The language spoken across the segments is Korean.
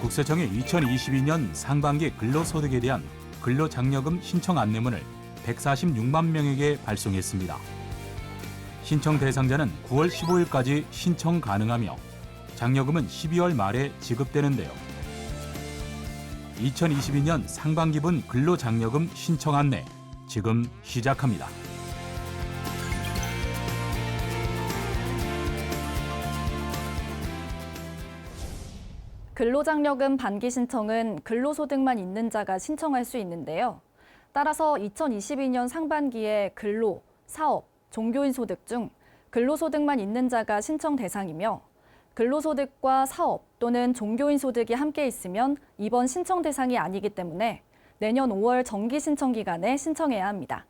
국세청이 2022년 상반기 근로소득에 대한 근로장려금 신청 안내문을 146만 명에게 발송했습니다. 신청 대상자는 9월 15일까지 신청 가능하며 장려금은 12월 말에 지급되는데요. 2022년 상반기분 근로장려금 신청 안내 지금 시작합니다. 근로장려금 반기 신청은 근로소득만 있는 자가 신청할 수 있는데요. 따라서 2022년 상반기에 근로, 사업, 종교인 소득 중 근로소득만 있는 자가 신청 대상이며 근로소득과 사업 또는 종교인 소득이 함께 있으면 이번 신청 대상이 아니기 때문에 내년 5월 정기 신청 기간에 신청해야 합니다.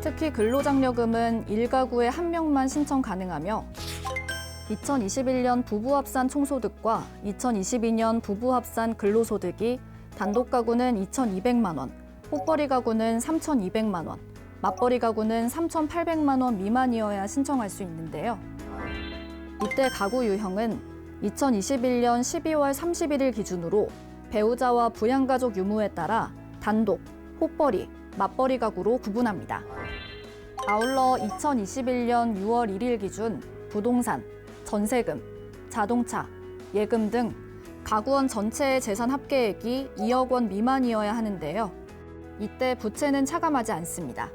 특히 근로장려금은 1가구에 1명만 신청 가능하며 2021년 부부합산 총소득과 2022년 부부합산 근로소득이 단독 가구는 2,200만 원, 호벌이 가구는 3,200만 원, 맞벌이 가구는 3,800만 원 미만이어야 신청할 수 있는데요. 이때 가구 유형은 2021년 12월 31일 기준으로 배우자와 부양가족 유무에 따라 단독, 호벌이, 맞벌이 가구로 구분합니다. 아울러 2021년 6월 1일 기준 부동산, 전세금, 자동차, 예금 등 가구원 전체의 재산 합계액이 2억 원 미만이어야 하는데요. 이때 부채는 차감하지 않습니다.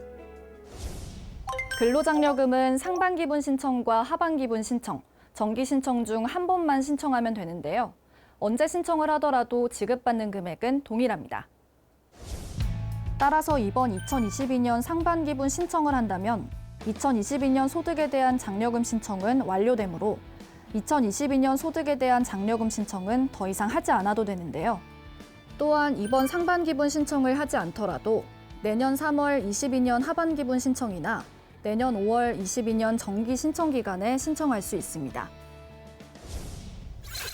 근로장려금은 상반기분 신청과 하반기분 신청, 정기 신청 중 한 번만 신청하면 되는데요. 언제 신청을 하더라도 지급받는 금액은 동일합니다. 따라서 이번 2022년 상반기분 신청을 한다면 2022년 소득에 대한 장려금 신청은 완료되므로 2022년 소득에 대한 장려금 신청은 더 이상 하지 않아도 되는데요. 또한 이번 상반기분 신청을 하지 않더라도 내년 3월 22년 하반기분 신청이나 내년 5월 22년 정기 신청 기간에 신청할 수 있습니다.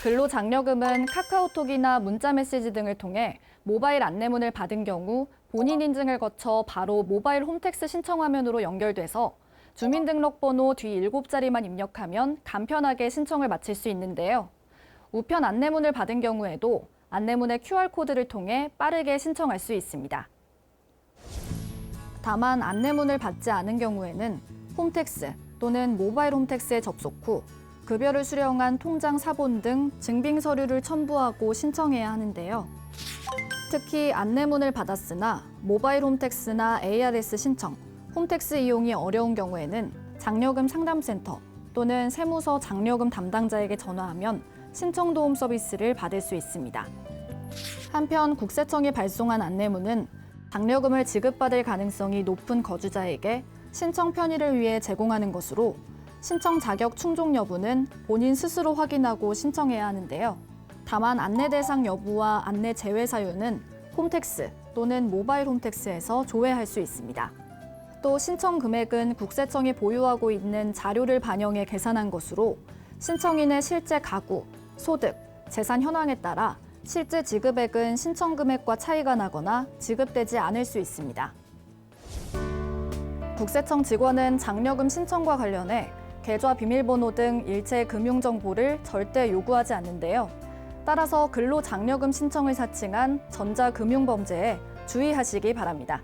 근로장려금은 카카오톡이나 문자메시지 등을 통해 모바일 안내문을 받은 경우 본인 인증을 거쳐 바로 모바일 홈택스 신청 화면으로 연결돼서 주민등록번호 뒤 7자리만 입력하면 간편하게 신청을 마칠 수 있는데요. 우편 안내문을 받은 경우에도 안내문의 QR코드를 통해 빠르게 신청할 수 있습니다. 다만 안내문을 받지 않은 경우에는 홈택스 또는 모바일 홈택스에 접속 후 급여를 수령한 통장 사본 등 증빙 서류를 첨부하고 신청해야 하는데요. 특히 안내문을 받았으나 모바일 홈택스나 ARS 신청, 홈택스 이용이 어려운 경우에는 장려금 상담센터 또는 세무서 장려금 담당자에게 전화하면 신청 도움 서비스를 받을 수 있습니다. 한편 국세청이 발송한 안내문은 장려금을 지급받을 가능성이 높은 거주자에게 신청 편의를 위해 제공하는 것으로 신청 자격 충족 여부는 본인 스스로 확인하고 신청해야 하는데요. 다만 안내 대상 여부와 안내 제외 사유는 홈택스 또는 모바일 홈택스에서 조회할 수 있습니다. 또 신청 금액은 국세청이 보유하고 있는 자료를 반영해 계산한 것으로 신청인의 실제 가구, 소득, 재산 현황에 따라 실제 지급액은 신청 금액과 차이가 나거나 지급되지 않을 수 있습니다. 국세청 직원은 장려금 신청과 관련해 계좌 비밀번호 등 일체 금융정보를 절대 요구하지 않는데요. 따라서 근로장려금 신청을 사칭한 전자금융범죄에 주의하시기 바랍니다.